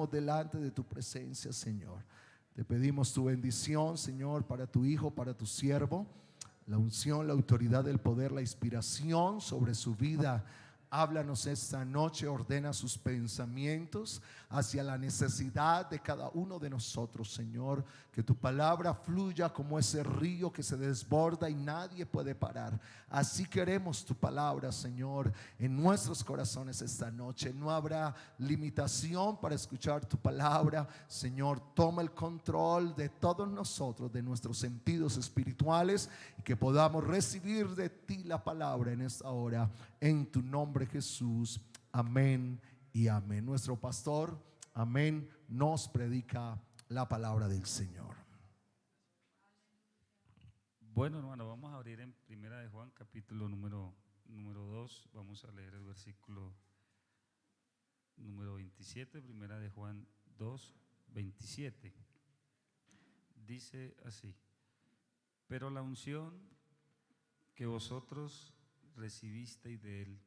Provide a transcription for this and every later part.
delante de tu presencia, Señor. Te pedimos tu bendición, Señor, para tu hijo, para tu siervo, la unción, la autoridad, el poder, la inspiración sobre su vida. Háblanos esta noche, ordena sus pensamientos hacia la necesidad de cada uno de nosotros, Señor. Que tu palabra fluya como ese río que se desborda y nadie puede parar. Así queremos tu palabra, Señor, en nuestros corazones esta noche. No habrá limitación para escuchar tu palabra. Señor, toma el control de todos nosotros, de nuestros sentidos espirituales, y que podamos recibir de ti la palabra en esta hora. En tu nombre, Jesús, amén y amén. Nuestro pastor, amén, nos predica la palabra del Señor. Bueno, hermano, vamos a abrir en Primera de Juan, capítulo número 2. Vamos a leer el versículo número 27, Primera de Juan 2, 27. Dice así: pero la unción que vosotros recibisteis de él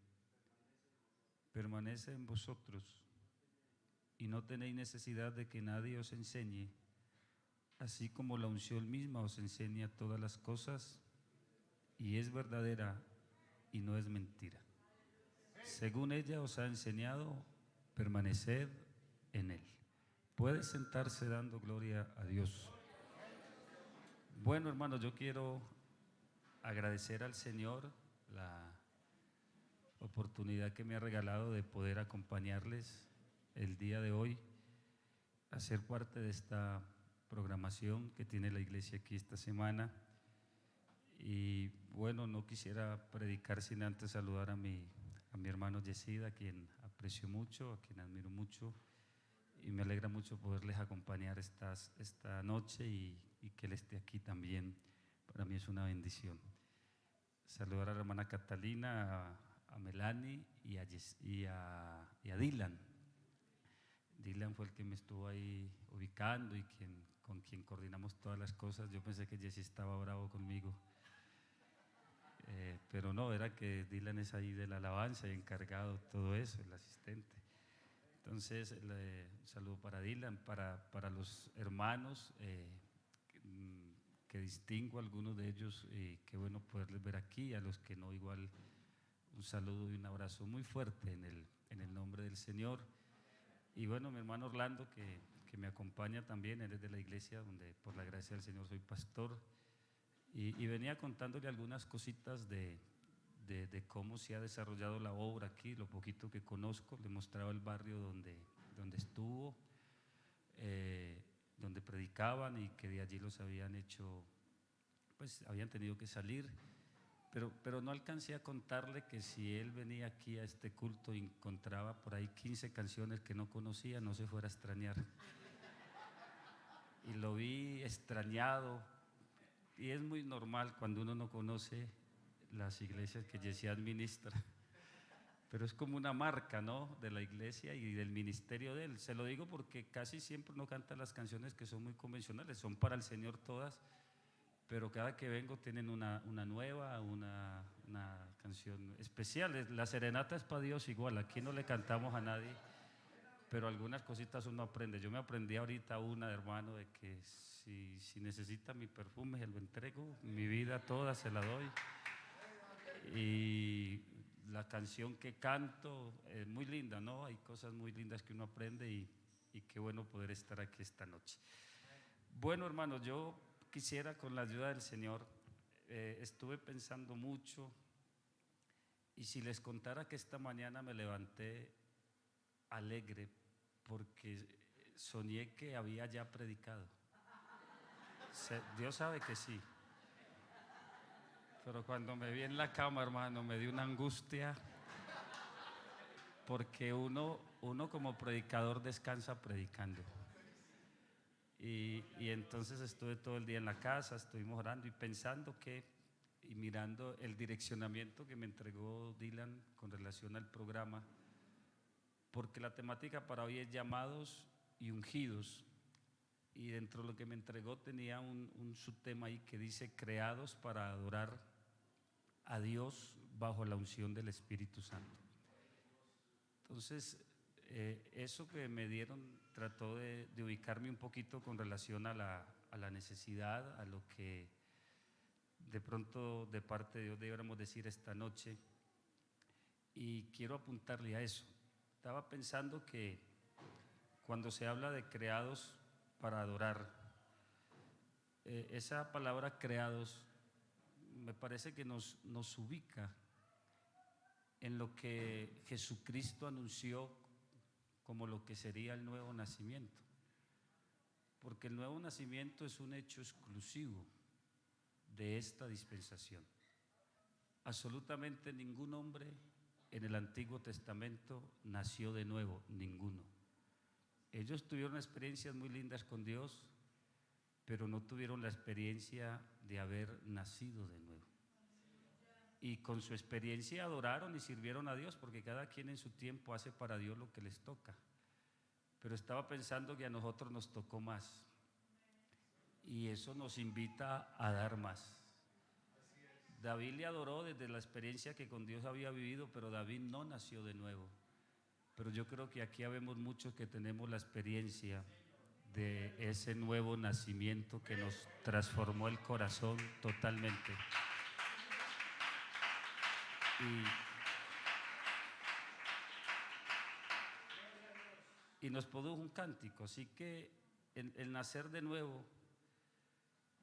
permanece en vosotros, y no tenéis necesidad de que nadie os enseñe, así como la unción misma os enseña todas las cosas, y es verdadera y no es mentira. Según ella os ha enseñado, permaneced en él. Puede sentarse dando gloria a Dios. Bueno, hermanos, yo quiero agradecer al Señor la oportunidad que me ha regalado de poder acompañarles el día de hoy, a ser parte de esta programación que tiene la iglesia aquí esta semana. Y bueno, no quisiera predicar sin antes saludar a mi hermano Yesida, a quien aprecio mucho, a quien admiro mucho, y me alegra mucho poderles acompañar esta noche y que él esté aquí también. Para mí es una bendición. Saludar a la hermana Catalina, a Melanie y a Dylan. Dylan fue el que me estuvo ahí ubicando y con quien coordinamos todas las cosas. Yo pensé que Jesse estaba bravo conmigo, pero no, era que Dylan es ahí de la alabanza y encargado de todo eso, el asistente. Entonces, un saludo para Dylan, para los hermanos, que distingo a algunos de ellos, qué bueno poderles ver aquí. A los que no, igual un saludo y un abrazo muy fuerte en el nombre del Señor. Y bueno, mi hermano Orlando, que me acompaña también, él es de la iglesia donde por la gracia del Señor soy pastor, y venía contándole algunas cositas de cómo se ha desarrollado la obra aquí, lo poquito que conozco. Le mostraba el barrio donde estuvo, donde predicaban, y que de allí los habían hecho, pues habían tenido que salir. Pero no alcancé a contarle que si él venía aquí a este culto y encontraba por ahí 15 canciones que no conocía, no se fuera a extrañar. Y lo vi extrañado, y es muy normal cuando uno no conoce las iglesias que Jesse administra, pero es como una marca, ¿no?, de la iglesia y del ministerio de él. Se lo digo porque casi siempre uno canta las canciones que son muy convencionales, son para el Señor todas, pero cada que vengo tienen una nueva, una canción especial. La serenata es para Dios igual, aquí no le cantamos a nadie, pero algunas cositas uno aprende. Yo me aprendí ahorita una, hermano, de que si necesita mi perfume, se lo entrego, mi vida toda se la doy. Y la canción que canto es muy linda, ¿no? Hay cosas muy lindas que uno aprende, y qué bueno poder estar aquí esta noche. Bueno, hermanos, yo quisiera, con la ayuda del Señor, estuve pensando mucho, y si les contara que esta mañana me levanté alegre porque soñé que había ya predicado. Dios sabe que sí, pero cuando me vi en la cama, hermano, me dio una angustia, porque uno como predicador descansa predicando. Y entonces estuve todo el día en la casa, estuvimos orando y pensando y mirando el direccionamiento que me entregó Dylan con relación al programa, porque la temática para hoy es llamados y ungidos, y dentro de lo que me entregó tenía un subtema ahí que dice: creados para adorar a Dios bajo la unción del Espíritu Santo. Entonces, eso que me dieron trató de ubicarme un poquito con relación a la necesidad, a lo que de pronto de parte de Dios deberíamos decir esta noche, y quiero apuntarle a eso. Estaba pensando que cuando se habla de creados para adorar, esa palabra creados me parece que nos ubica en lo que Jesucristo anunció como lo que sería el nuevo nacimiento, porque el nuevo nacimiento es un hecho exclusivo de esta dispensación. Absolutamente ningún hombre en el Antiguo Testamento nació de nuevo, ninguno. Ellos tuvieron experiencias muy lindas con Dios, pero no tuvieron la experiencia de haber nacido de nuevo. Y con su experiencia adoraron y sirvieron a Dios, porque cada quien en su tiempo hace para Dios lo que les toca. Pero estaba pensando que a nosotros nos tocó más, y eso nos invita a dar más. David le adoró desde la experiencia que con Dios había vivido, pero David no nació de nuevo. Pero yo creo que aquí habemos muchos que tenemos la experiencia de ese nuevo nacimiento que nos transformó el corazón totalmente. Y nos produjo un cántico. Así que el nacer de nuevo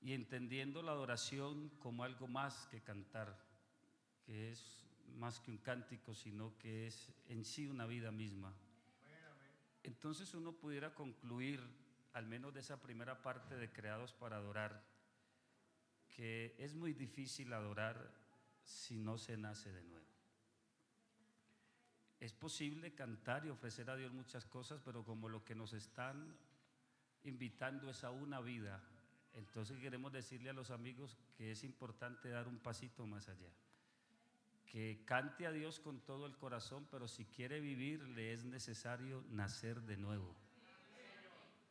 y entendiendo la adoración como algo más que cantar, que es más que un cántico, sino que es en sí una vida misma. Entonces uno pudiera concluir, al menos de esa primera parte de creados para adorar, que es muy difícil adorar si no se nace de nuevo. Es posible cantar y ofrecer a Dios muchas cosas, pero como lo que nos están invitando es a una vida, entonces queremos decirle a los amigos que es importante dar un pasito más allá. Que cante a Dios con todo el corazón, pero si quiere vivir le es necesario nacer de nuevo.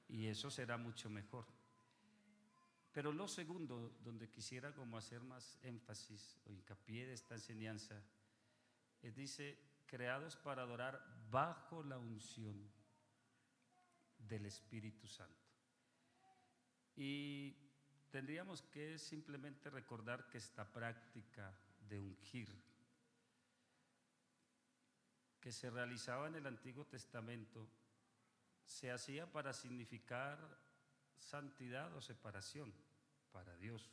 Y eso será mucho mejor. Pero lo segundo, donde quisiera como hacer más énfasis o hincapié de esta enseñanza, dice, creados para adorar bajo la unción del Espíritu Santo. Y tendríamos que simplemente recordar que esta práctica de ungir, que se realizaba en el Antiguo Testamento, se hacía para significar santidad o separación para Dios.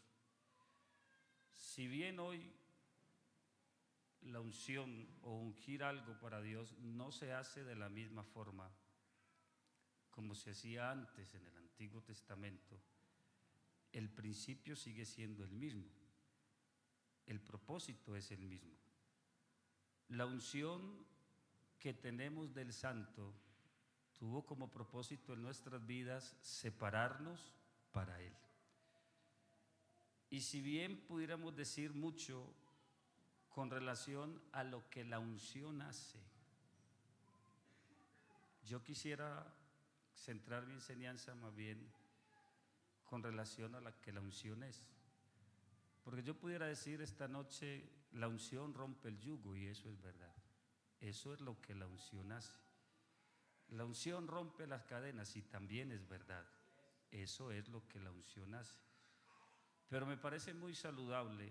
Si bien hoy la unción o ungir algo para Dios no se hace de la misma forma como se hacía antes en el Antiguo Testamento, el principio sigue siendo el mismo, el propósito es el mismo. La unción que tenemos del Santo tuvo como propósito en nuestras vidas separarnos para Él. Y si bien pudiéramos decir mucho con relación a lo que la unción hace, yo quisiera centrar mi enseñanza más bien con relación a la que la unción es. Porque yo pudiera decir esta noche, la unción rompe el yugo, y eso es verdad. Eso es lo que la unción hace. La unción rompe las cadenas, y también es verdad. Eso es lo que la unción hace. Pero me parece muy saludable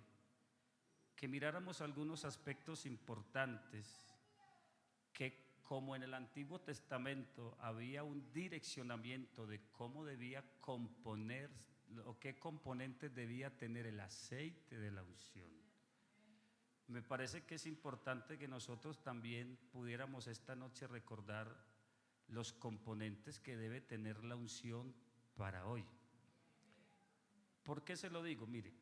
que miráramos algunos aspectos importantes que, como en el Antiguo Testamento había un direccionamiento de cómo debía componer o qué componentes debía tener el aceite de la unción, me parece que es importante que nosotros también pudiéramos esta noche recordar los componentes que debe tener la unción para hoy. ¿Por qué se lo digo? Mire,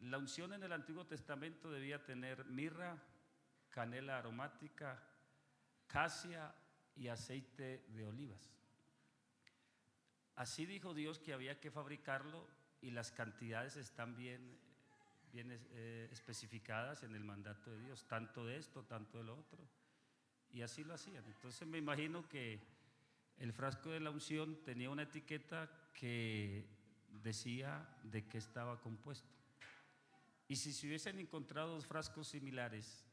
la unción en el Antiguo Testamento debía tener mirra, canela aromática, casia y aceite de olivas. Así dijo Dios que había que fabricarlo, y las cantidades están bien especificadas en el mandato de Dios, tanto de esto, tanto de lo otro, y así lo hacían. Entonces me imagino que el frasco de la unción tenía una etiqueta que decía de qué estaba compuesto, y si se hubiesen encontrado dos frascos similares,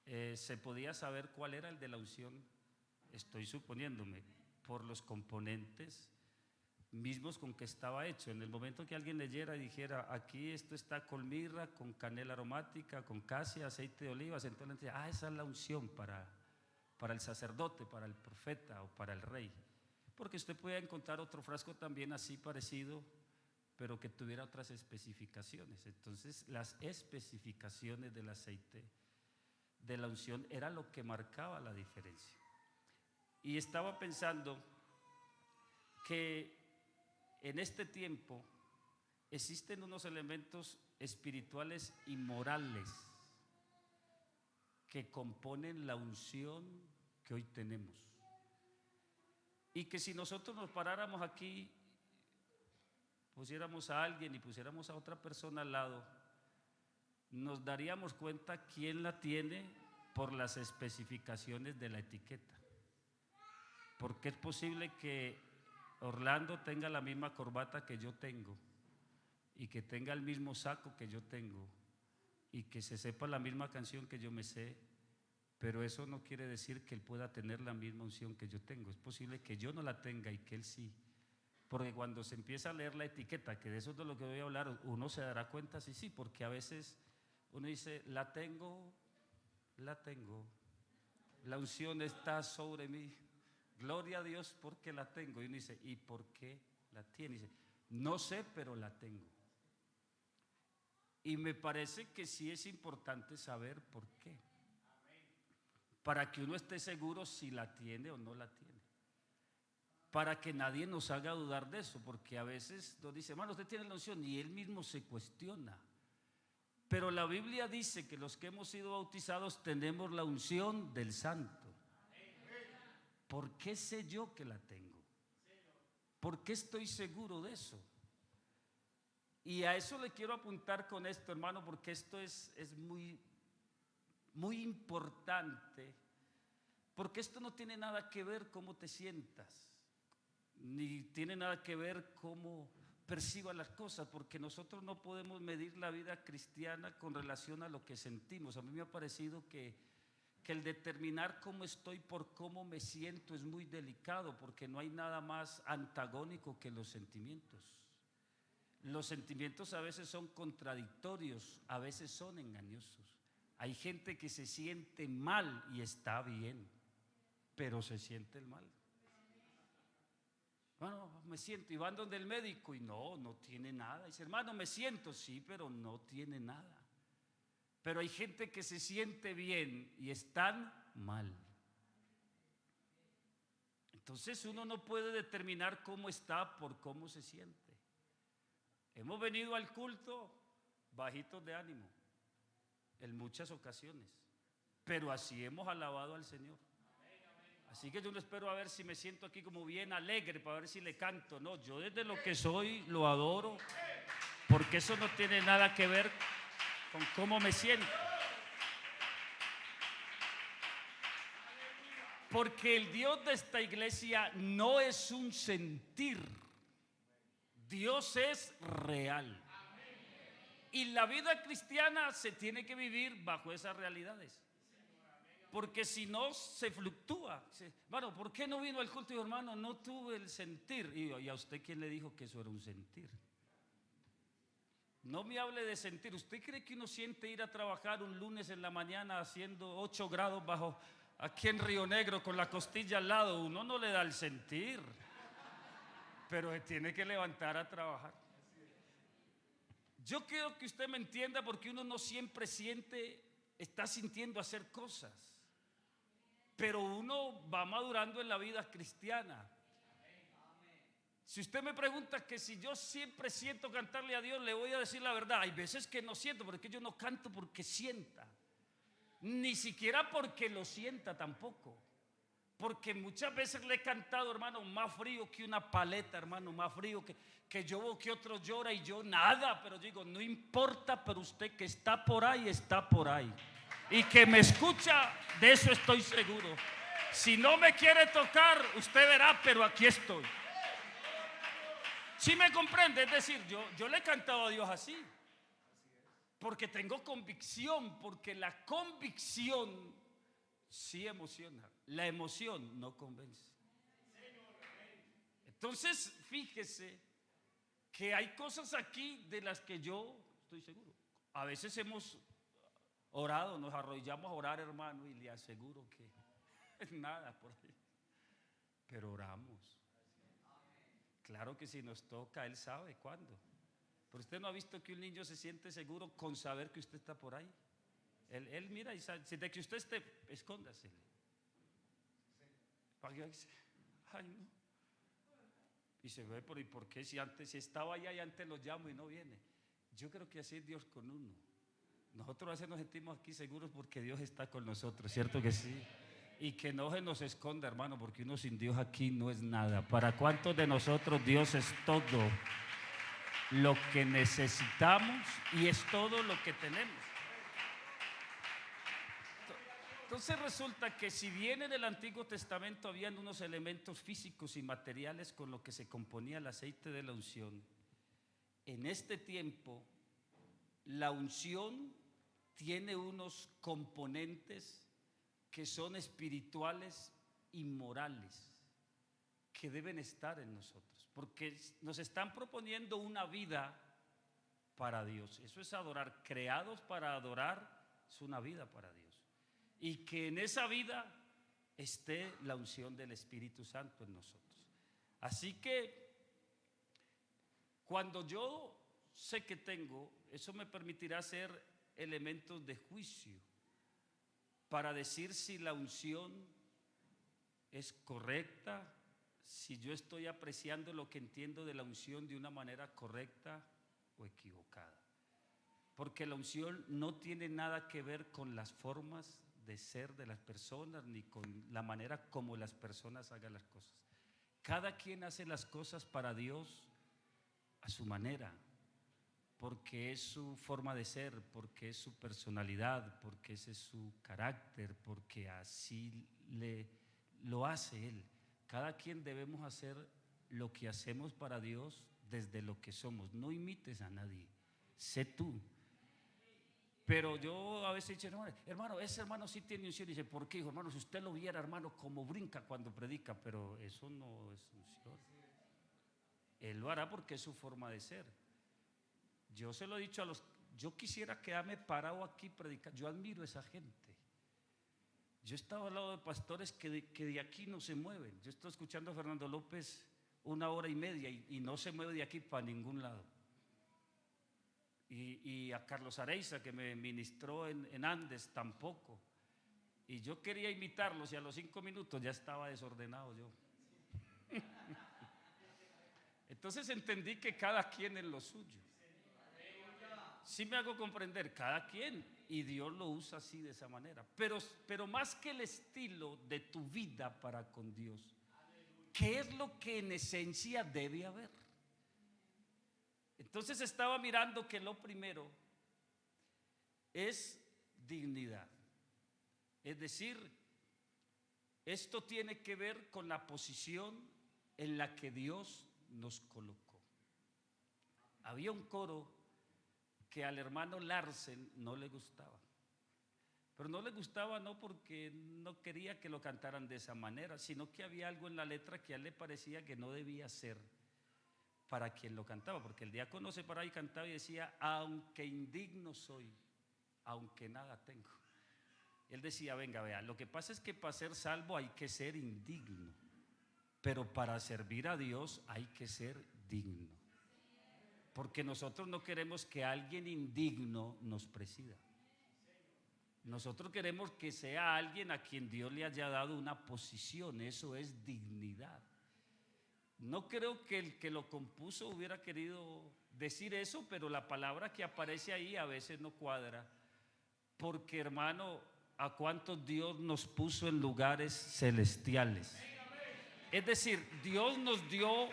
se podía saber cuál era el de la unción estoy suponiéndome, por los componentes mismos con que estaba hecho. En el momento que alguien leyera y dijera, aquí esto está con mirra, con canela aromática, con casia, aceite de olivas, entonces decía, esa es la unción para el sacerdote, para el profeta o para el rey. Porque usted puede encontrar otro frasco también así parecido, pero que tuviera otras especificaciones. Entonces las especificaciones del aceite de la unción era lo que marcaba la diferencia. Y estaba pensando que en este tiempo existen unos elementos espirituales y morales que componen la unción que hoy tenemos. Y que si nosotros nos paráramos aquí, pusiéramos a alguien y pusiéramos a otra persona al lado, nos daríamos cuenta quién la tiene por las especificaciones de la etiqueta. Porque es posible que Orlando tenga la misma corbata que yo tengo y que tenga el mismo saco que yo tengo y que se sepa la misma canción que yo me sé, pero eso no quiere decir que él pueda tener la misma unción que yo tengo. Es posible que yo no la tenga y que él sí, porque cuando se empieza a leer la etiqueta, que de eso es de lo que voy a hablar, uno se dará cuenta, sí, porque a veces uno dice, la tengo, la unción está sobre mí, gloria a Dios porque la tengo. Y uno dice, ¿y por qué la tiene? Y dice, no sé, pero la tengo. Y me parece que sí es importante saber por qué, para que uno esté seguro si la tiene o no la tiene, para que nadie nos haga dudar de eso, porque a veces nos dice, hermano, usted tiene la unción, y él mismo se cuestiona. Pero la Biblia dice que los que hemos sido bautizados tenemos la unción del Santo. ¿Por qué sé yo que la tengo? ¿Por qué estoy seguro de eso? Y a eso le quiero apuntar con esto, hermano, porque esto es muy, muy importante, porque esto no tiene nada que ver cómo te sientas, ni tiene nada que ver cómo percibas las cosas, porque nosotros no podemos medir la vida cristiana con relación a lo que sentimos. A mí me ha parecido que el determinar cómo estoy por cómo me siento es muy delicado, porque no hay nada más antagónico que los sentimientos. Los sentimientos a veces son contradictorios, a veces son engañosos. Hay gente que se siente mal y está bien, pero se siente mal. Bueno, me siento, y van donde el médico y no tiene nada. Dice, hermano, me siento, sí, pero no tiene nada. Pero hay gente que se siente bien y están mal. Entonces uno no puede determinar cómo está por cómo se siente. Hemos venido al culto bajitos de ánimo en muchas ocasiones, pero así hemos alabado al Señor. Así que yo no espero a ver si me siento aquí como bien alegre para ver si le canto. No, yo desde lo que soy lo adoro, porque eso no tiene nada que ver con cómo me siento. Porque el Dios de esta iglesia no es un sentir, Dios es real. Y la vida cristiana se tiene que vivir bajo esas realidades. Porque si no, se fluctúa. Bueno, ¿por qué no vino al culto? Y hermano, no tuve el sentir. ¿Y a usted quién le dijo que eso era un sentir? No me hable de sentir. ¿Usted cree que uno siente ir a trabajar un lunes en la mañana haciendo 8 grados bajo aquí en Río Negro con la costilla al lado? Uno no le da el sentir, pero se tiene que levantar a trabajar. Yo quiero que usted me entienda, porque uno no siempre está sintiendo hacer cosas, pero uno va madurando en la vida cristiana. Si usted me pregunta que si yo siempre siento cantarle a Dios, le voy a decir la verdad. Hay veces que no siento, porque yo no canto porque sienta, ni siquiera porque lo sienta tampoco. Porque muchas veces le he cantado, hermano, más frío que una paleta, hermano, más frío que yo, que otro llora y yo nada. Pero digo, no importa, pero usted que está por ahí, y que me escucha, de eso estoy seguro. Si no me quiere tocar, usted verá, pero aquí estoy. ¿Sí me comprende? Es decir, yo le he cantado a Dios así, porque tengo convicción, porque la convicción sí emociona. La emoción no convence. Entonces, fíjese que hay cosas aquí de las que yo estoy seguro. A veces hemos orado, nos arrodillamos a orar, hermano, y le aseguro que es nada por ahí. Pero oramos. Claro que si nos toca, Él sabe cuándo. Pero usted no ha visto que un niño se siente seguro con saber que usted está por ahí. Él mira y sabe, de que usted esté, escóndasele. Ay, no. Y se ve, ¿y por qué? Si estaba allá y antes lo llamo y no viene. Yo creo que así es Dios con uno. Nosotros a veces nos sentimos aquí seguros porque Dios está con nosotros, ¿cierto que sí? Y que no se nos esconda, hermano, porque uno sin Dios aquí no es nada. ¿Para cuántos de nosotros Dios es todo lo que necesitamos y es todo lo que tenemos? Entonces resulta que si bien en el Antiguo Testamento habían unos elementos físicos y materiales con los que se componía el aceite de la unción, en este tiempo la unción tiene unos componentes que son espirituales y morales que deben estar en nosotros, porque nos están proponiendo una vida para Dios. Eso es adorar, creados para adorar, es una vida para Dios. Y que en esa vida esté la unción del Espíritu Santo en nosotros. Así que cuando yo sé que tengo, eso me permitirá hacer elementos de juicio para decir si la unción es correcta, si yo estoy apreciando lo que entiendo de la unción de una manera correcta o equivocada. Porque la unción no tiene nada que ver con las formas de ser de las personas ni con la manera como las personas hagan las cosas. Cada quien hace las cosas para Dios a su manera, porque es su forma de ser, porque es su personalidad, porque ese es su carácter, porque así lo hace Él. Cada quien debemos hacer lo que hacemos para Dios desde lo que somos. No imites a nadie, sé tú. Pero yo a veces he dicho, hermano, ese hermano sí tiene unción. Y dice, ¿por qué, hijo? Hermano, si usted lo viera, hermano, como brinca cuando predica. Pero eso no es unción. Él lo hará porque es su forma de ser. Yo se lo he dicho yo quisiera quedarme parado aquí predicando. Yo admiro a esa gente. Yo he estado al lado de pastores que de aquí no se mueven. Yo estoy escuchando a Fernando López 1 hora y media y no se mueve de aquí para ningún lado. Y a Carlos Areiza, que me ministró en Andes, tampoco. Y yo quería imitarlos y a los 5 minutos ya estaba desordenado yo. Entonces entendí que cada quien es lo suyo. Sí me hago comprender, cada quien, y Dios lo usa así, de esa manera. Pero más que el estilo de tu vida para con Dios, ¿qué es lo que en esencia debe haber? Entonces estaba mirando que lo primero es dignidad. Es decir, esto tiene que ver con la posición en la que Dios nos colocó. Había un coro que al hermano Larsen no le gustaba. Pero no le gustaba no porque no quería que lo cantaran de esa manera, sino que había algo en la letra que a él le parecía que no debía ser para quien lo cantaba, porque el diácono se paraba y cantaba y decía, aunque indigno soy, aunque nada tengo. Él decía, venga, vea, lo que pasa es que para ser salvo hay que ser indigno, pero para servir a Dios hay que ser digno, porque nosotros no queremos que alguien indigno nos presida. Nosotros queremos que sea alguien a quien Dios le haya dado una posición, eso es dignidad. No creo que el que lo compuso hubiera querido decir eso, pero la palabra que aparece ahí a veces no cuadra, porque hermano, ¿a cuántos Dios nos puso en lugares celestiales? Es decir, Dios nos dio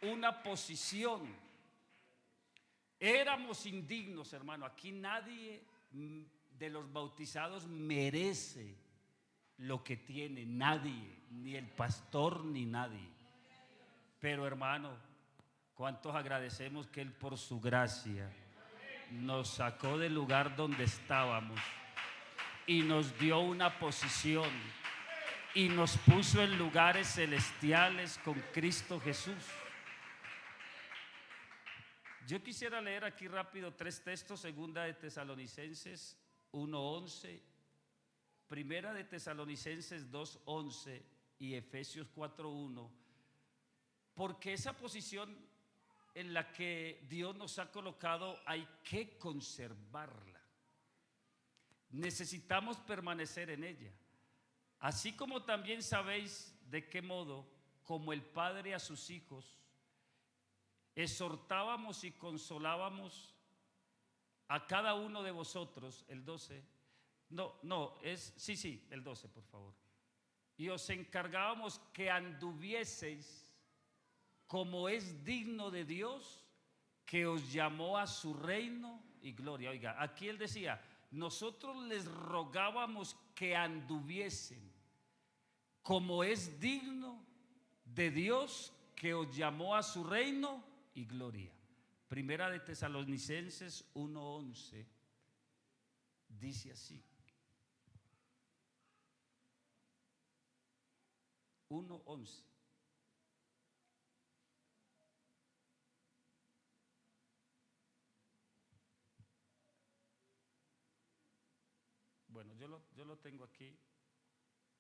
una posición. Éramos indignos, hermano. Aquí nadie de los bautizados merece lo que tiene, nadie, ni el pastor ni nadie. Pero hermano, ¿cuántos agradecemos que Él por su gracia nos sacó del lugar donde estábamos y nos dio una posición y nos puso en lugares celestiales con Cristo Jesús. Yo quisiera leer aquí rápido 3 textos: segunda de Tesalonicenses 1:11, primera de Tesalonicenses 2:11 y Efesios 4:1, porque esa posición en la que Dios nos ha colocado hay que conservarla. Necesitamos permanecer en ella. Así como también sabéis de qué modo, como el Padre a sus hijos, exhortábamos y consolábamos a cada uno de vosotros. El 12, el 12, por favor. Y os encargábamos que anduvieseis como es digno de Dios, que os llamó a su reino y gloria. Oiga, aquí él decía: nosotros les rogábamos que anduviesen como es digno de Dios, que os llamó a su reino y gloria. Primera de Tesalonicenses 1:11 dice así: 1:11. Bueno, yo lo tengo aquí.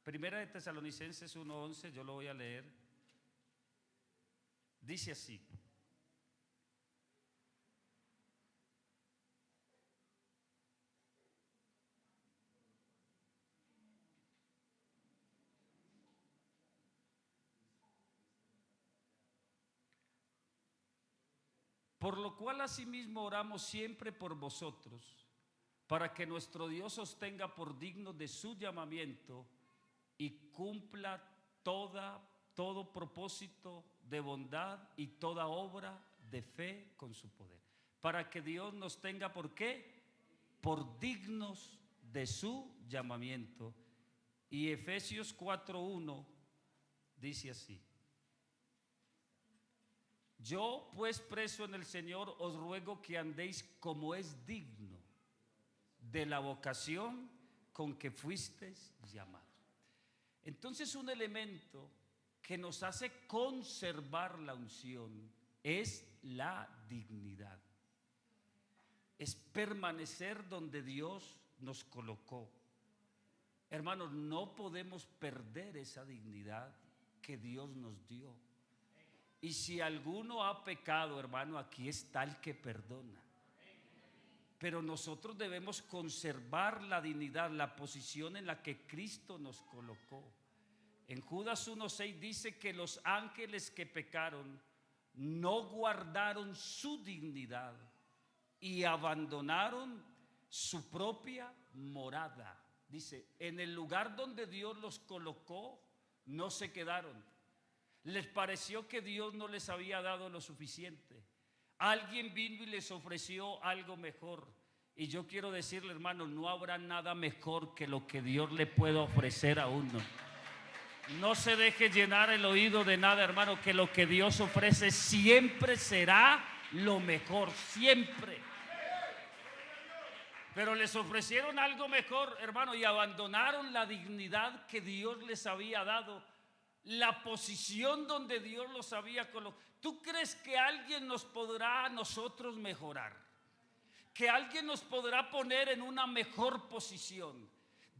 Primera de Tesalonicenses 1:11, yo lo voy a leer. Dice así: por lo cual asimismo oramos siempre por vosotros, para que nuestro Dios os tenga por digno de su llamamiento y cumpla todo propósito de bondad y toda obra de fe con su poder. Para que Dios nos tenga, ¿por qué? Por dignos de su llamamiento. Y Efesios 4:1 dice así: yo pues, preso en el Señor, os ruego que andéis como es digno de la vocación con que fuisteis llamados. Entonces, un elemento que nos hace conservar la unción es la dignidad. Es permanecer donde Dios nos colocó. Hermanos, no podemos perder esa dignidad que Dios nos dio. Y si alguno ha pecado, hermano, aquí está el que perdona. Pero nosotros debemos conservar la dignidad, la posición en la que Cristo nos colocó. En Judas 1:6 dice que los ángeles que pecaron no guardaron su dignidad y abandonaron su propia morada. Dice, en el lugar donde Dios los colocó, no se quedaron. Les pareció que Dios no les había dado lo suficiente. Alguien vino y les ofreció algo mejor. Y yo quiero decirle, hermano, no habrá nada mejor que lo que Dios le pueda ofrecer a uno. No se deje llenar el oído de nada, hermano, que lo que Dios ofrece siempre será lo mejor, siempre. Pero les ofrecieron algo mejor, hermano, y abandonaron la dignidad que Dios les había dado, la posición donde Dios los había colocado. ¿Tú crees que alguien nos podrá a nosotros mejorar? ¿Que alguien nos podrá poner en una mejor posición?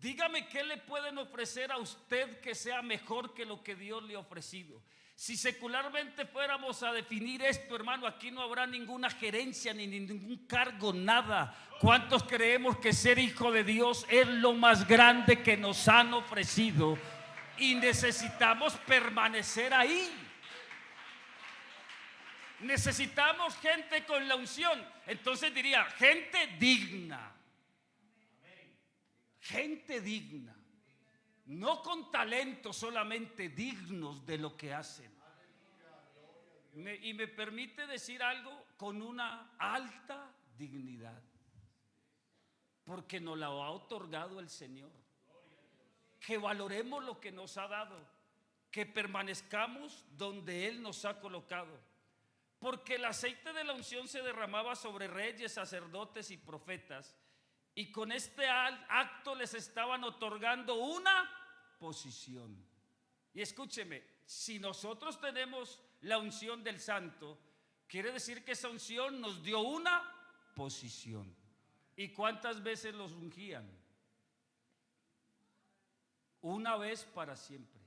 Dígame, ¿qué le pueden ofrecer a usted que sea mejor que lo que Dios le ha ofrecido? Si secularmente fuéramos a definir esto, hermano, aquí no habrá ninguna gerencia ni ningún cargo, nada. ¿Cuántos creemos que ser hijo de Dios es lo más grande que nos han ofrecido? Y necesitamos permanecer ahí. Necesitamos gente con la unción. Entonces diría, gente digna. Gente digna. No con talento, solamente dignos de lo que hacen. Y me permite decir algo, con una alta dignidad, porque nos la ha otorgado el Señor. Que valoremos lo que nos ha dado, que permanezcamos donde Él nos ha colocado, porque el aceite de la unción se derramaba sobre reyes, sacerdotes y profetas, y con este acto les estaban otorgando una posición. Y escúcheme, si nosotros tenemos la unción del Santo, quiere decir que esa unción nos dio una posición. ¿Y cuántas veces los ungían? Una vez para siempre.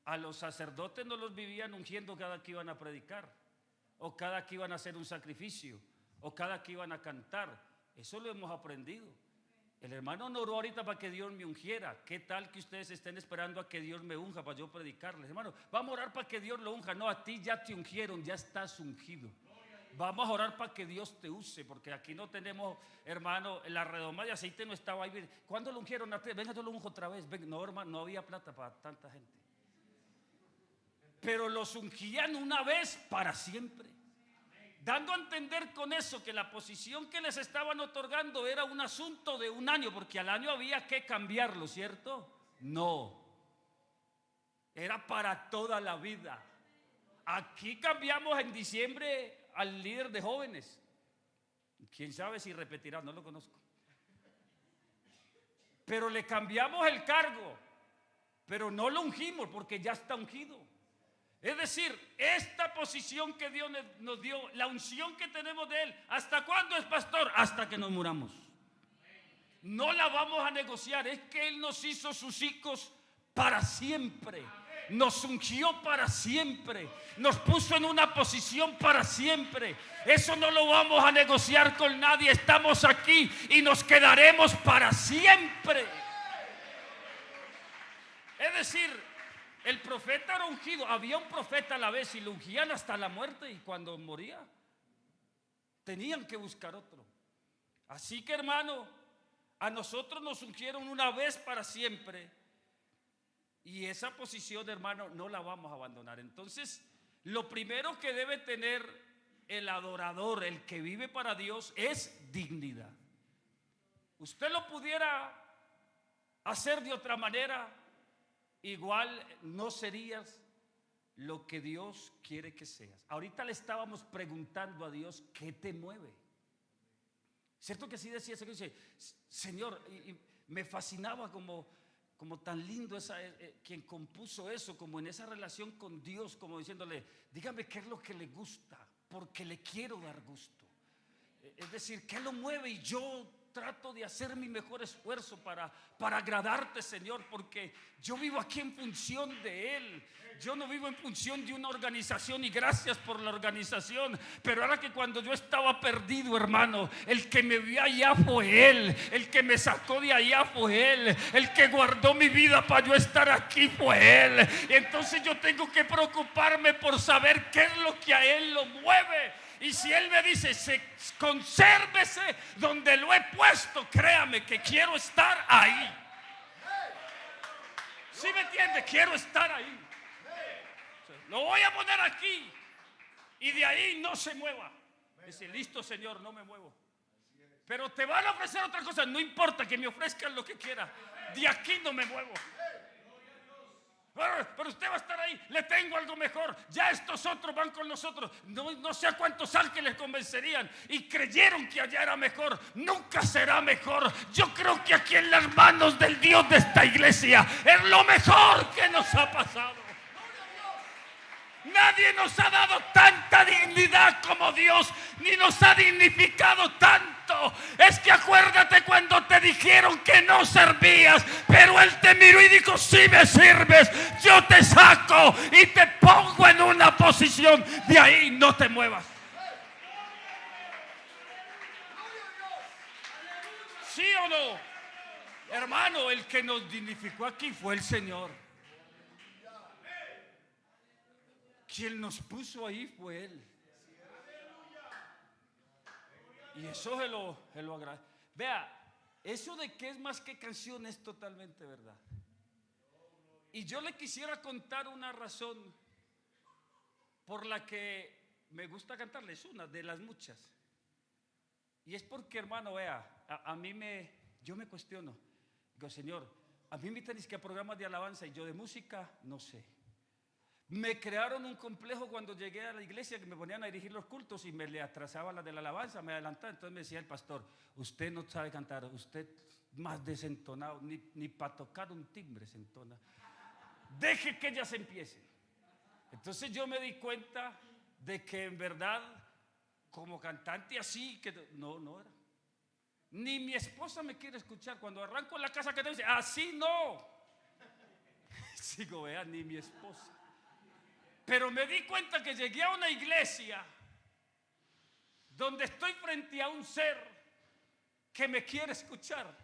A los sacerdotes no los vivían ungiendo cada que iban a predicar, o cada que iban a hacer un sacrificio, o cada que iban a cantar. Eso lo hemos aprendido. El hermano no oró ahorita para que Dios me ungiera. ¿Qué tal que ustedes estén esperando a que Dios me unja para yo predicarles? Hermano, vamos a orar para que Dios lo unja. No, a ti ya te ungieron, ya estás ungido. Vamos a orar para que Dios te use, porque aquí no tenemos, hermano, la redoma de aceite no estaba ahí. ¿Cuándo lo ungieron? Venga, yo lo unjo otra vez. Venga, no, hermano, no había plata para tanta gente. Pero los ungían una vez para siempre, dando a entender con eso que la posición que les estaban otorgando era un asunto de un año, porque al año había que cambiarlo, ¿cierto? No, era para toda la vida. Aquí cambiamos en diciembre al líder de jóvenes. Quién sabe si repetirá, no lo conozco. Pero le cambiamos el cargo, pero no lo ungimos porque ya está ungido. Es decir, esta posición que Dios nos dio, la unción que tenemos de Él, ¿hasta cuándo es, pastor? Hasta que nos muramos. No la vamos a negociar. Es que Él nos hizo sus hijos para siempre. Nos ungió para siempre. Nos puso en una posición para siempre. Eso no lo vamos a negociar con nadie. Estamos aquí y nos quedaremos para siempre. Es decir, el profeta era ungido. Había un profeta a la vez y lo ungían hasta la muerte, y cuando moría tenían que buscar otro. Así que, hermano, a nosotros nos ungieron una vez para siempre, y esa posición, hermano, no la vamos a abandonar. Entonces, lo primero que debe tener el adorador, el que vive para Dios, es dignidad. Usted lo pudiera hacer de otra manera, igual no serías lo que Dios quiere que seas. Ahorita le estábamos preguntando a Dios, ¿qué te mueve? ¿Cierto que así decía? Dice, Señor, y me fascinaba como tan lindo quien compuso eso, como en esa relación con Dios, como diciéndole, dígame qué es lo que le gusta, porque le quiero dar gusto. Es decir, ¿qué lo mueve? Y yo trato de hacer mi mejor esfuerzo para agradarte, Señor, porque yo vivo aquí en función de Él. Yo no vivo en función de una organización, y gracias por la organización, pero ahora que cuando yo estaba perdido, hermano, el que me vio allá fue Él, el que me sacó de allá fue Él, el que guardó mi vida para yo estar aquí fue Él. Y entonces yo tengo que preocuparme por saber qué es lo que a Él lo mueve. Y si Él me dice, consérvese donde lo he puesto, créame que quiero estar ahí. ¿Sí me entiende? Quiero estar ahí. Lo voy a poner aquí, y de ahí no se mueva. Dice, listo, Señor, no me muevo. Pero te van a ofrecer otra cosa, no importa que me ofrezcan lo que quiera, de aquí no me muevo. Pero usted va a estar ahí, le tengo algo mejor. Ya estos otros van con nosotros. No sé a cuántos ángeles convencerían y creyeron que allá era mejor. Nunca será mejor. Yo creo que aquí en las manos del Dios de esta iglesia es lo mejor que nos ha pasado. Nadie nos ha dado tanta dignidad como Dios, ni nos ha dignificado tanto. Es que acuérdate cuando te dijeron que no servías, pero Él te miró y dijo, si me sirves, yo te saco y te pongo en una posición. De ahí no te muevas. ¿Sí o no? Hermano, el que nos dignificó aquí fue el Señor. Quien nos puso ahí fue Él. Y eso se lo agradezco. Vea, eso de que es más que canción es totalmente verdad. Y yo le quisiera contar una razón por la que me gusta cantarle. Es una de las muchas. Y es porque, hermano, vea, yo me cuestiono. Digo, Señor, a mí me tenéis que a programas de alabanza y yo de música no sé. Me crearon un complejo cuando llegué a la iglesia, que me ponían a dirigir los cultos y me le atrasaba la de la alabanza, me adelantaba. Entonces me decía el pastor: usted no sabe cantar, usted más desentonado, ni para tocar un timbre se entona. Deje que ellas empiecen. Entonces yo me di cuenta de que en verdad, como cantante así, que no era. Ni mi esposa me quiere escuchar. Cuando arranco en la casa que te dice, así no. Sigo, vea, ni mi esposa. Pero me di cuenta que llegué a una iglesia donde estoy frente a un ser que me quiere escuchar.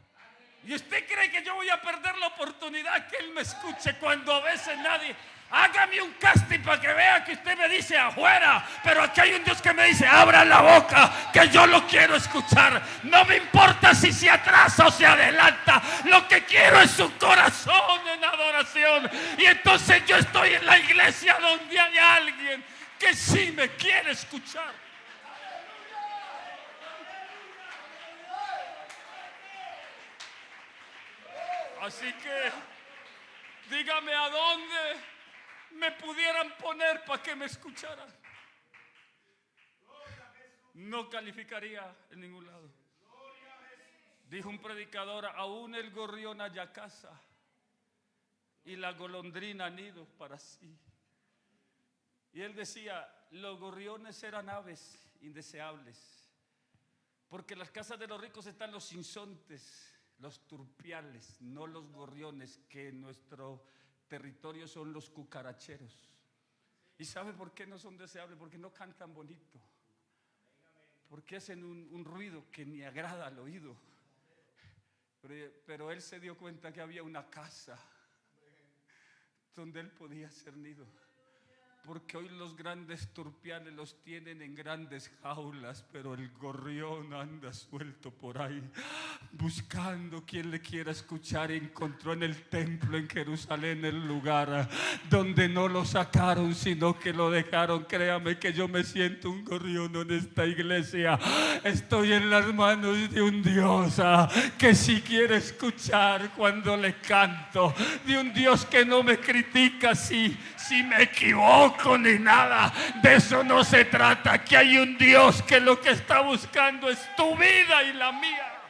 ¿Y usted cree que yo voy a perder la oportunidad que él me escuche cuando a veces nadie? Hágame un casting para que vea que usted me dice afuera, pero aquí hay un Dios que me dice: abra la boca, que yo lo quiero escuchar. No me importa si se atrasa o se adelanta, lo que quiero es su corazón en adoración. Y entonces yo estoy en la iglesia donde hay alguien que sí me quiere escuchar. Así que dígame a dónde me pudieran poner para que me escucharan. No calificaría en ningún lado. Dijo un predicador: aún el gorrión halla casa y la golondrina nido para sí. Y él decía: los gorriones eran aves indeseables, porque en las casas de los ricos están los sinsontes, los turpiales, no los gorriones, que en nuestro territorio son los cucaracheros. ¿Y sabe por qué no son deseables? Porque no cantan bonito, porque hacen un ruido que ni agrada al oído. Pero él se dio cuenta que había una casa donde él podía hacer nido. Porque hoy los grandes turpiales los tienen en grandes jaulas, pero el gorrión anda suelto por ahí, buscando quien le quiera escuchar. Encontró en el templo en Jerusalén el lugar donde no lo sacaron, sino que lo dejaron. Créame que yo me siento un gorrión en esta iglesia. Estoy en las manos de un Dios que sí quiere escuchar cuando le canto, de un Dios que no me critica si me equivoco ni nada. De eso no se trata. Que hay un Dios que lo que está buscando es tu vida y la mía.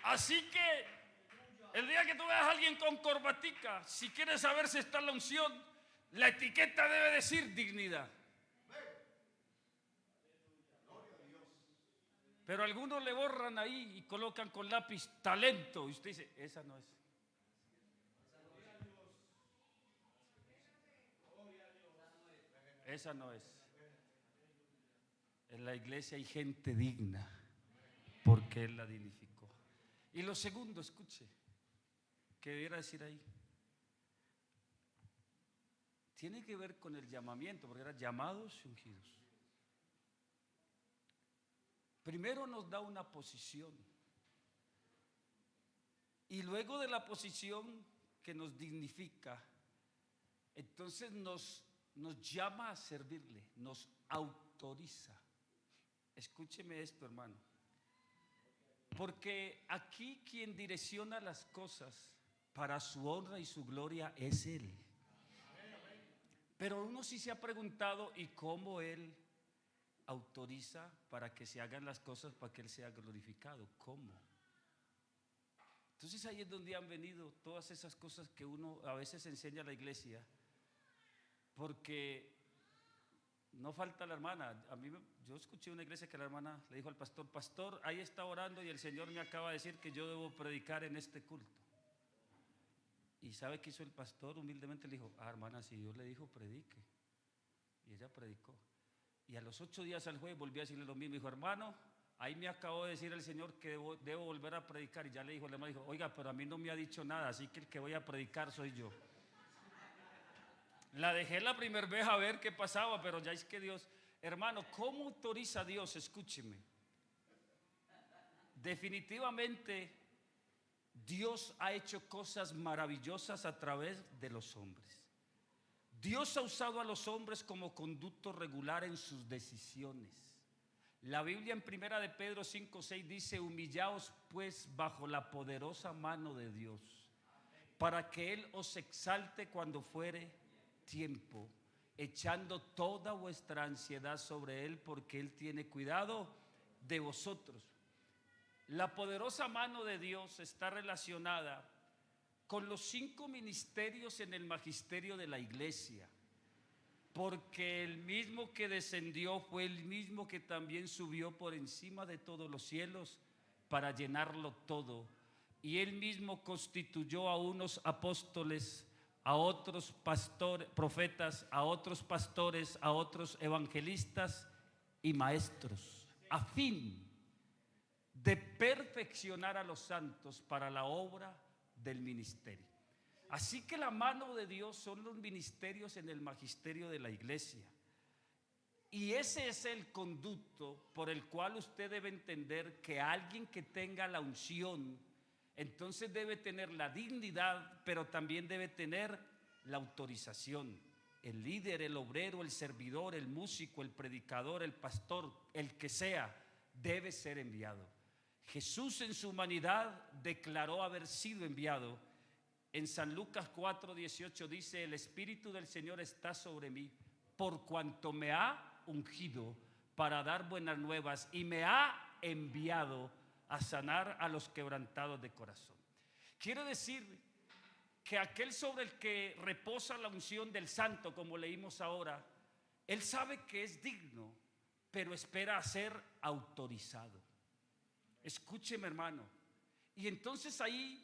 Así que el día que tú veas a alguien con corbatica, si quieres saber si está en la unción, la etiqueta debe decir dignidad. Pero algunos le borran ahí y colocan con lápiz talento. Y usted dice: esa no es. Esa no es. En la iglesia hay gente digna, porque Él la dignificó. Y lo segundo, escuche, que debiera decir ahí, tiene que ver con el llamamiento, porque eran llamados y ungidos. Primero nos da una posición, y luego de la posición que nos dignifica, entonces nos llama a servirle, nos autoriza. Escúcheme esto, hermano, porque aquí quien direcciona las cosas para su honra y su gloria es Él. Pero uno sí se ha preguntado: ¿y cómo Él autoriza para que se hagan las cosas para que Él sea glorificado? ¿Cómo? Entonces ahí es donde han venido todas esas cosas que uno a veces enseña a la iglesia, porque no falta la hermana. Yo escuché una iglesia que la hermana le dijo al pastor: pastor, ahí está orando y el Señor me acaba de decir que yo debo predicar en este culto. ¿Y sabe qué hizo el pastor? Humildemente le dijo: hermana, si Dios le dijo, predique. Y ella predicó. Y a los 8 días al jueves volví a decirle lo mismo. Dijo: hermano, ahí me acabó de decir el Señor que debo volver a predicar. Y ya le dijo el hermano, dijo: oiga, pero a mí no me ha dicho nada, así que el que voy a predicar soy yo. La dejé la primera vez a ver qué pasaba, pero ya es que Dios, hermano, ¿cómo autoriza Dios? Escúcheme. Definitivamente Dios ha hecho cosas maravillosas a través de los hombres. Dios ha usado a los hombres como conducto regular en sus decisiones. La Biblia en Primera de Pedro 5:6 dice: humillaos pues bajo la poderosa mano de Dios, para que Él os exalte cuando fuere tiempo, echando toda vuestra ansiedad sobre Él, porque Él tiene cuidado de vosotros. La poderosa mano de Dios está relacionada con los 5 ministerios en el magisterio de la iglesia, porque el mismo que descendió fue el mismo que también subió por encima de todos los cielos para llenarlo todo. Y Él mismo constituyó a unos apóstoles, a otros pastores, profetas, a otros pastores, a otros evangelistas y maestros, a fin de perfeccionar a los santos para la obra del ministerio. Así que la mano de Dios son los ministerios en el magisterio de la iglesia. Y ese es el conducto por el cual usted debe entender que alguien que tenga la unción, entonces debe tener la dignidad, pero también debe tener la autorización. El líder, el obrero, el servidor, el músico, el predicador, el pastor, el que sea, debe ser enviado. Jesús en su humanidad declaró haber sido enviado. En San Lucas 4:18 dice: el Espíritu del Señor está sobre mí, por cuanto me ha ungido para dar buenas nuevas y me ha enviado a sanar a los quebrantados de corazón. Quiere decir que aquel sobre el que reposa la unción del santo, como leímos ahora, él sabe que es digno, pero espera a ser autorizado. Escúcheme, hermano. Y entonces ahí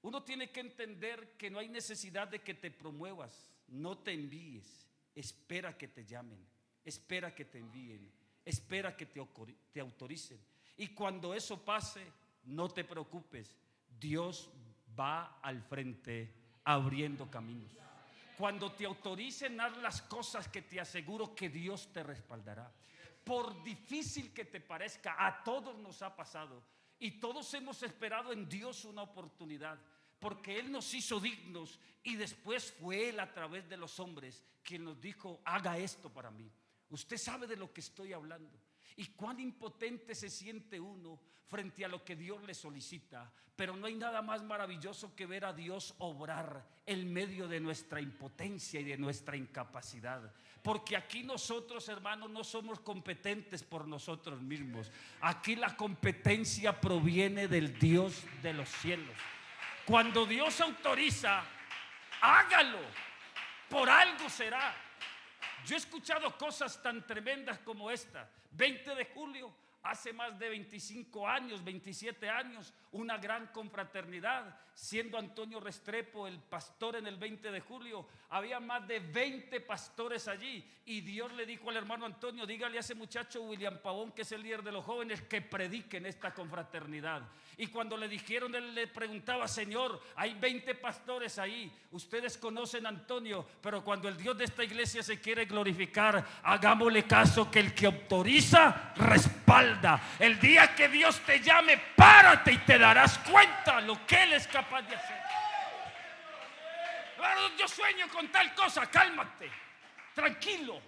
uno tiene que entender que no hay necesidad de que te promuevas, no te envíes, espera que te llamen, espera que te envíen, espera que te autoricen. Y cuando eso pase, no te preocupes, Dios va al frente abriendo caminos. Cuando te autoricen, haz las cosas que te aseguro que Dios te respaldará. Por difícil que te parezca, a todos nos ha pasado. Y todos hemos esperado en Dios una oportunidad, porque Él nos hizo dignos y después fue Él a través de los hombres quien nos dijo: haga esto para mí. Usted sabe de lo que estoy hablando y cuán impotente se siente uno frente a lo que Dios le solicita. Pero no hay nada más maravilloso que ver a Dios obrar en medio de nuestra impotencia y de nuestra incapacidad. Porque aquí nosotros, hermanos, no somos competentes por nosotros mismos. Aquí la competencia proviene del Dios de los cielos. Cuando Dios autoriza, hágalo, por algo será. Yo he escuchado cosas tan tremendas como esta. 20 de julio, hace más de 25 años, 27 años, una gran confraternidad. Siendo Antonio Restrepo el pastor en el 20 de julio, había más de 20 pastores allí. Y Dios le dijo al hermano Antonio: dígale a ese muchacho William Pavón, que es el líder de los jóvenes, que predique en esta confraternidad. Y cuando le dijeron, él le preguntaba: Señor, hay 20 pastores ahí, ustedes conocen a Antonio, pero cuando el Dios de esta iglesia se quiere glorificar, hagámosle caso, que el que autoriza respalda. El día que Dios te llame, párate y te darás cuenta lo que Él es capaz de hacer. Yo sueño con tal cosa, cálmate, tranquilo.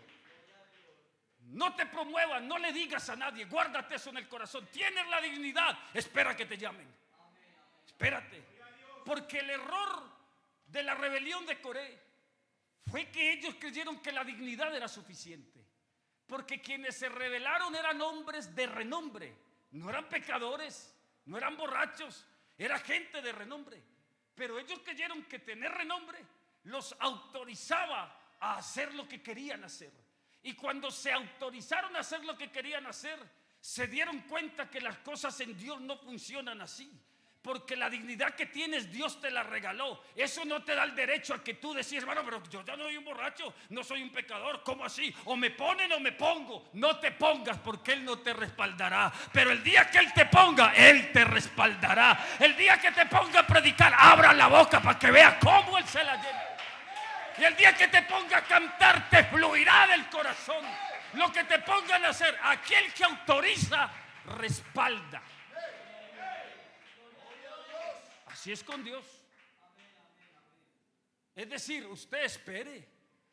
No te promuevas, no le digas a nadie, guárdate eso en el corazón. Tienes la dignidad, espera que te llamen. Espérate. Porque el error de la rebelión de Coré fue que ellos creyeron que la dignidad era suficiente. Porque quienes se rebelaron eran hombres de renombre, no eran pecadores, no eran borrachos, era gente de renombre. Pero ellos creyeron que tener renombre los autorizaba a hacer lo que querían hacer. Y cuando se autorizaron a hacer lo que querían hacer, se dieron cuenta que las cosas en Dios no funcionan así. Porque la dignidad que tienes, Dios te la regaló. Eso no te da el derecho a que tú decís: hermano, pero yo ya no soy un borracho, no soy un pecador. ¿Cómo así? O me ponen o me pongo. No te pongas, porque Él no te respaldará. Pero el día que Él te ponga, Él te respaldará. El día que te ponga a predicar, abra la boca para que vea cómo Él se la llena. Y el día que te ponga a cantar, te fluirá del corazón. Lo que te pongan a hacer, aquel que autoriza, respalda. Así es con Dios. Es decir, usted espere.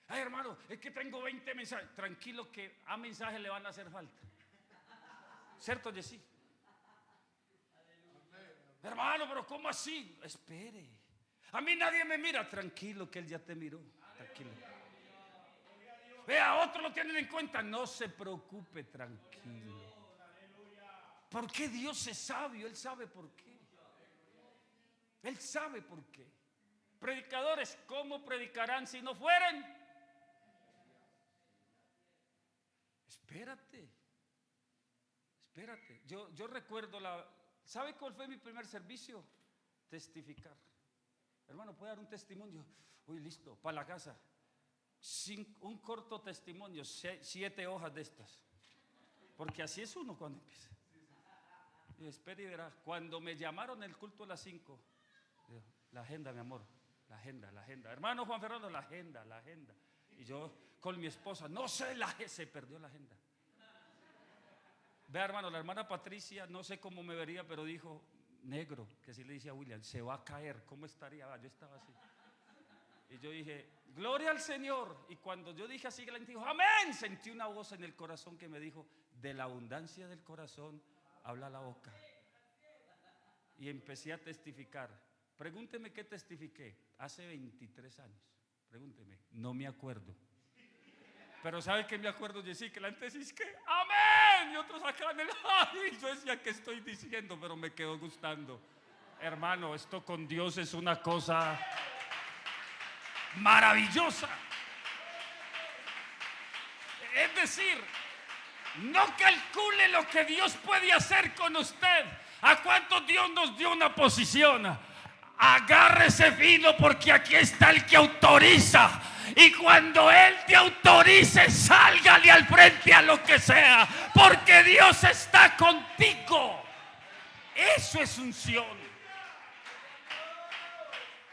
Ay, hermano, es que tengo 20 mensajes. Tranquilo, que a mensajes le van a hacer falta. ¿Cierto, Jessy? Hermano, pero ¿cómo así? Espere. A mí nadie me mira. Tranquilo, que Él ya te miró. Tranquilo. Vea, otros lo tienen en cuenta. No se preocupe, tranquilo. Porque Dios es sabio. Él sabe por qué. Él sabe por qué. Predicadores, ¿cómo predicarán si no fueren? Espérate. Yo recuerdo ¿sabe cuál fue mi primer servicio? Testificar. Hermano, ¿puede dar un testimonio? Uy, listo, para la casa. Un corto testimonio, 7 hojas de estas. Porque así es uno cuando empieza. Y espera y verá. Cuando me llamaron el culto a las 5, la agenda, mi amor, la agenda. Hermano Juan Fernando, la agenda. Y yo con mi esposa, no sé, se perdió la agenda. Vea, hermano, la hermana Patricia, no sé cómo me vería, pero dijo, negro, que así le decía a William, se va a caer, ¿cómo estaría? Yo estaba así. Y yo dije, gloria al Señor. Y cuando yo dije así, la gente dijo, amén. Sentí una voz en el corazón que me dijo, de la abundancia del corazón habla la boca. Y empecé a testificar. Pregúnteme qué testifiqué. Hace 23 años. Pregúnteme, no me acuerdo. Pero ¿sabe qué me acuerdo? Yo sí, que la gente dice que amén. Y otros acá en el ay. Yo decía, ¿qué estoy diciendo? Pero me quedó gustando. Hermano, esto con Dios es una cosa maravillosa. Es decir, no calcule lo que Dios puede hacer con usted. ¿A cuánto Dios nos dio una posición? Agárrese fino, porque aquí está el que autoriza. Y cuando Él te autorice, sálgale al frente a lo que sea, porque Dios está contigo. Eso es unción.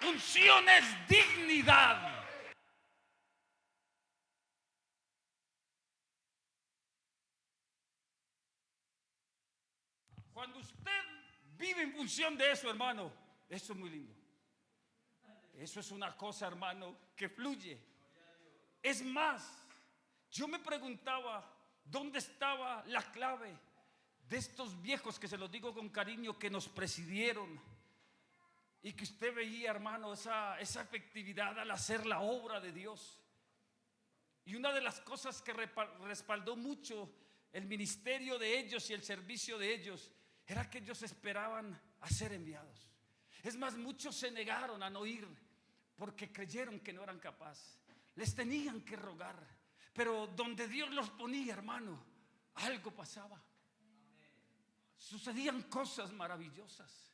Unción es dignidad. Cuando usted vive en función de eso, hermano, eso es muy lindo. Eso es una cosa, hermano, que fluye. Es más, yo me preguntaba, ¿dónde estaba la clave de estos viejos, que se los digo con cariño, que nos presidieron? Y que usted veía, hermano, esa efectividad al hacer la obra de Dios. Y una de las cosas que respaldó mucho el ministerio de ellos y el servicio de ellos era que ellos esperaban a ser enviados. Es más, muchos se negaron a no ir porque creyeron que no eran capaces. Les tenían que rogar. Pero donde Dios los ponía, hermano, algo pasaba. Sucedían cosas maravillosas.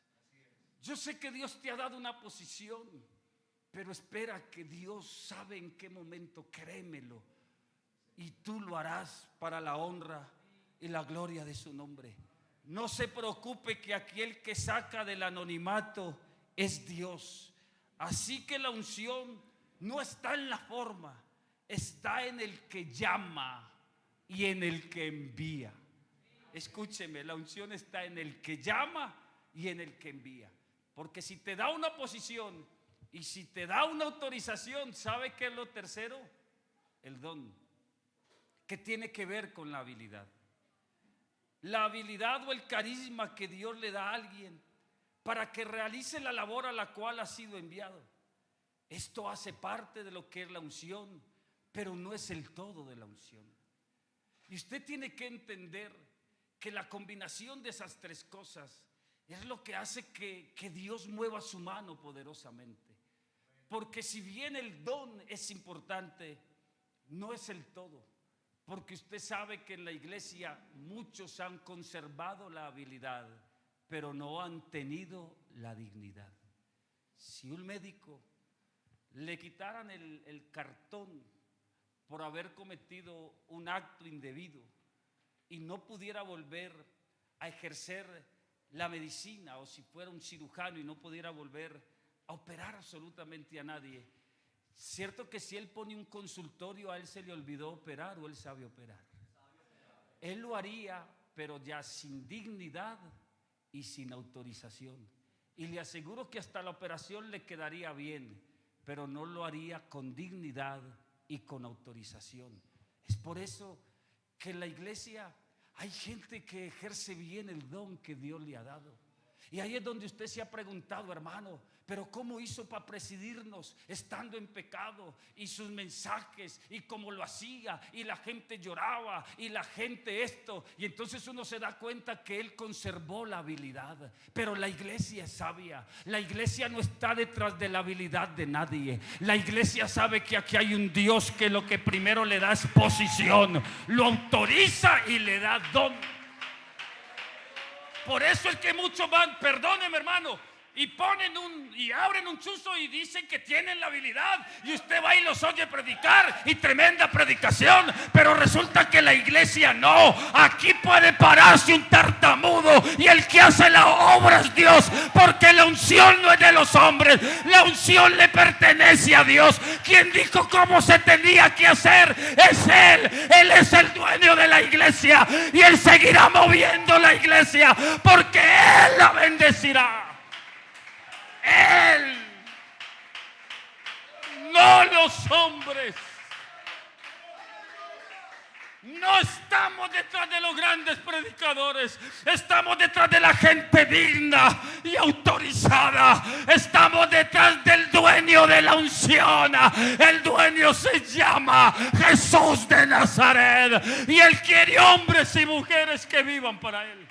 Yo sé que Dios te ha dado una posición, pero espera que Dios sabe en qué momento, créemelo, y tú lo harás para la honra y la gloria de su nombre. No se preocupe, que aquel que saca del anonimato es Dios. Así que la unción no está en la forma, está en el que llama y en el que envía. Escúcheme, la unción está en el que llama y en el que envía. Porque si te da una posición y si te da una autorización, ¿sabe qué es lo tercero? El don, que tiene que ver con la habilidad. La habilidad o el carisma que Dios le da a alguien para que realice la labor a la cual ha sido enviado. Esto hace parte de lo que es la unción, pero no es el todo de la unción. Y usted tiene que entender que la combinación de esas tres cosas es lo que hace que Dios mueva su mano poderosamente. Porque si bien el don es importante, no es el todo. Porque usted sabe que en la iglesia muchos han conservado la habilidad, pero no han tenido la dignidad. Si un médico le quitaran el cartón por haber cometido un acto indebido y no pudiera volver a ejercer la medicina, o si fuera un cirujano y no pudiera volver a operar absolutamente a nadie, cierto que si él pone un consultorio, a él se le olvidó operar o él sabe operar. Él lo haría, pero ya sin dignidad y sin autorización. Y le aseguro que hasta la operación le quedaría bien, pero no lo haría con dignidad y con autorización. Es por eso que en la iglesia Hay gente que ejerce bien el don que Dios le ha dado. Y ahí es donde usted se ha preguntado, hermano, pero ¿cómo hizo para presidirnos estando en pecado? Y sus mensajes, y cómo lo hacía, y la gente lloraba, y la gente esto. Y entonces uno se da cuenta que él conservó la habilidad. Pero la iglesia es sabia. La iglesia no está detrás de la habilidad de nadie. La iglesia sabe que aquí hay un Dios que lo que primero le da es posición, lo autoriza y le da don. Por eso es que muchos van, perdóneme hermano, y ponen y abren un chuzo y dicen que tienen la habilidad, y usted va y los oye predicar y tremenda predicación, pero resulta que la iglesia no. Aquí puede pararse un tartamudo y el que hace la obra es Dios, porque la unción no es de los hombres, la unción le pertenece a Dios. Quien dijo cómo se tenía que hacer es Él es el dueño de la iglesia, y Él seguirá moviendo la iglesia porque Él la bendecirá. Él, no los hombres. No estamos detrás de los grandes predicadores, estamos detrás de la gente digna y autorizada. Estamos detrás del dueño de la unción. El dueño se llama Jesús de Nazaret, y Él quiere hombres y mujeres que vivan para Él.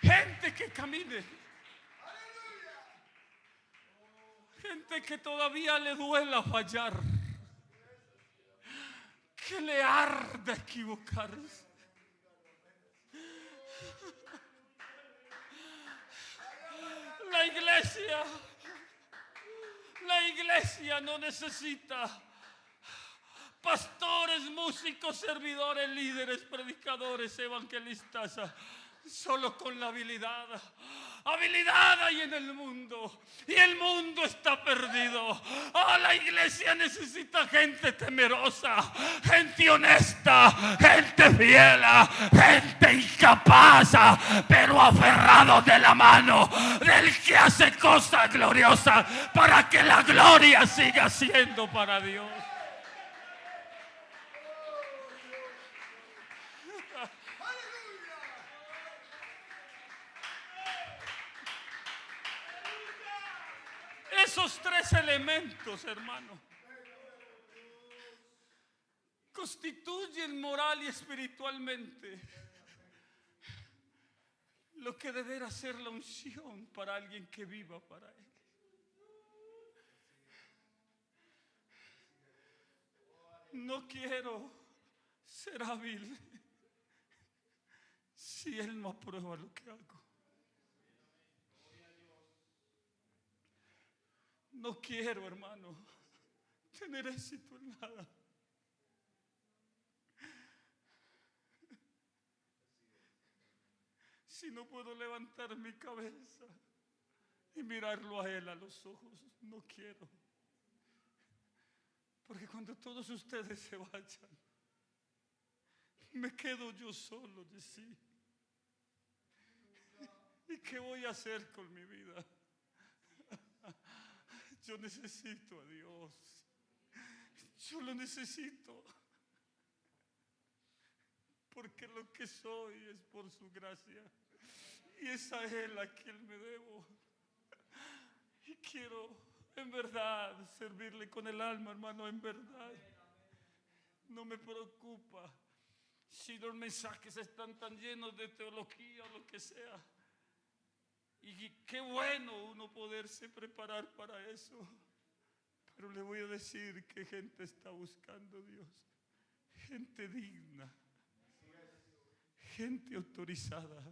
Gente que camine, gente que todavía le duela fallar, que le arda equivocarse. La iglesia no necesita pastores, músicos, servidores, líderes, predicadores, evangelistas. Solo con la habilidad hay en el mundo, y el mundo está perdido. La iglesia necesita gente temerosa, gente honesta, gente fiel, gente incapaz, pero aferrados de la mano del que hace cosas gloriosas, para que la gloria siga siendo para Dios. Esos tres elementos, hermano, constituyen moral y espiritualmente lo que deberá ser la unción para alguien que viva para Él. No quiero ser hábil si Él no aprueba lo que hago. No quiero, hermano, tener éxito en nada si no puedo levantar mi cabeza y mirarlo a Él a los ojos. No quiero, porque cuando todos ustedes se vayan, me quedo yo solo de sí. ¿Y qué voy a hacer con mi vida? Yo necesito a Dios. Yo lo necesito, porque lo que soy es por su gracia, y es a Él a quien me debo. Y quiero en verdad servirle con el alma, hermano, en verdad. No me preocupa si los mensajes están tan llenos de teología o lo que sea. Y qué bueno uno poderse preparar para eso. Pero le voy a decir que gente está buscando a Dios. Gente digna, gente autorizada,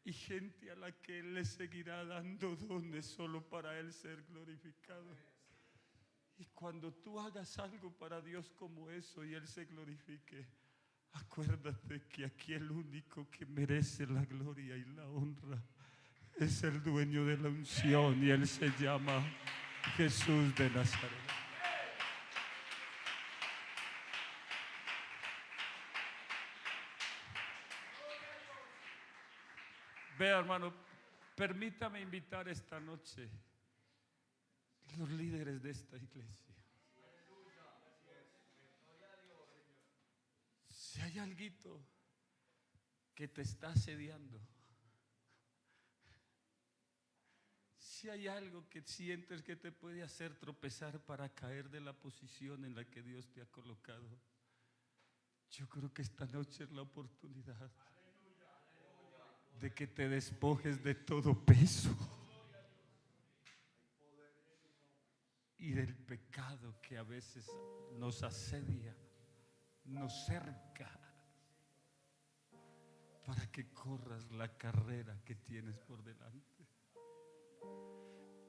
y gente a la que Él le seguirá dando dones solo para Él ser glorificado. Y cuando tú hagas algo para Dios como eso y Él se glorifique, acuérdate que aquí el único que merece la gloria y la honra es el dueño de la unción, y Él se llama Jesús de Nazaret. Vea, hermano, permítame invitar esta noche los líderes de esta iglesia. Si hay alguito que te está asediando, si hay algo que sientes que te puede hacer tropezar para caer de la posición en la que Dios te ha colocado, yo creo que esta noche es la oportunidad de que te despojes de todo peso y del pecado que a veces nos asedia, nos cerca, para que corras la carrera que tienes por delante.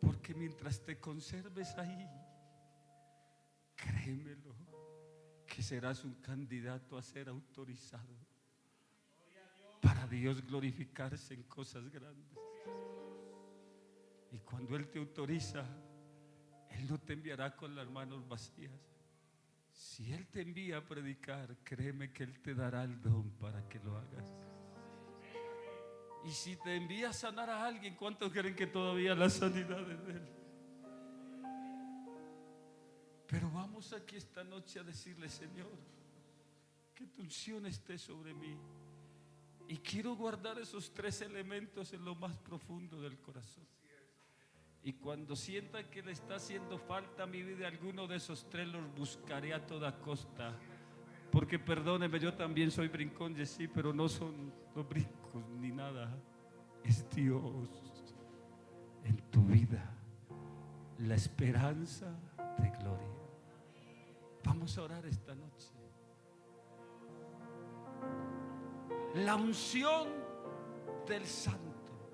Porque mientras te conserves ahí, créemelo, que serás un candidato a ser autorizado para Dios glorificarse en cosas grandes. Y cuando Él te autoriza, Él no te enviará con las manos vacías. Si Él te envía a predicar, créeme que Él te dará el don para que lo hagas. Y si te envía a sanar a alguien, ¿cuántos creen que todavía la sanidad es de Él? Pero vamos aquí esta noche a decirle: Señor, que tu unción esté sobre mí. Y quiero guardar esos 3 elementos en lo más profundo del corazón. Y cuando sienta que le está haciendo falta a mi vida alguno de esos 3, los buscaré a toda costa. Porque perdóneme, yo también soy brincón, sí, pero no son los brincos ni nada. Es Dios en tu vida, la esperanza de gloria. Vamos a orar esta noche. La unción del Santo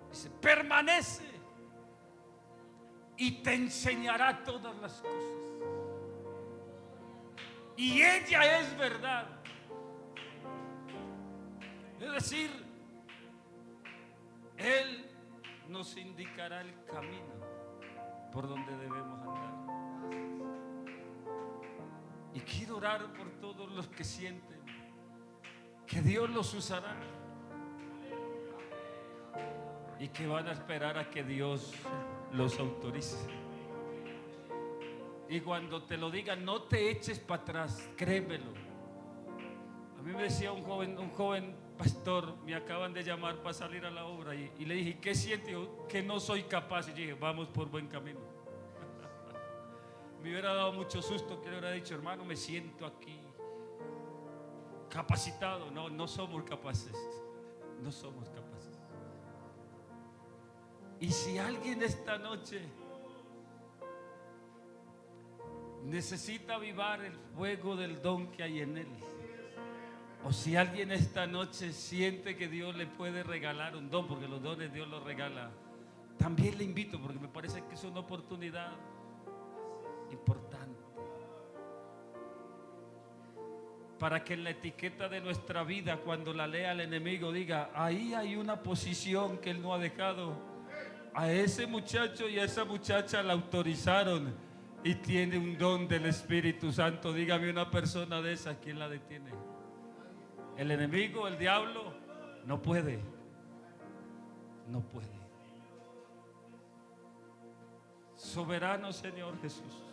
dice: permanece y te enseñará todas las cosas. Y ella es verdad. Es decir, Él nos indicará el camino por donde debemos andar. Y quiero orar por todos los que sienten que Dios los usará y que van a esperar a que Dios los autorice. Y cuando te lo digan, no te eches para atrás, créemelo. A mí me decía un joven pastor, me acaban de llamar para salir a la obra, y le dije: ¿qué siente? Yo, que no soy capaz. Y dije: vamos por buen camino. Me hubiera dado mucho susto que le hubiera dicho: hermano, me siento aquí capacitado. No, no somos capaces. No somos capaces. Y si alguien esta noche necesita avivar el fuego del don que hay en él, o si alguien esta noche siente que Dios le puede regalar un don, porque los dones Dios los regala, también le invito, porque me parece que es una oportunidad importante para que en la etiqueta de nuestra vida, cuando la lea el enemigo, diga: ahí hay una posición que Él no ha dejado. A ese muchacho y a esa muchacha la autorizaron y tiene un don del Espíritu Santo. Dígame una persona de esa, ¿quién la detiene? El enemigo, el diablo, no puede. No puede. Soberano Señor Jesús,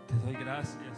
te doy gracias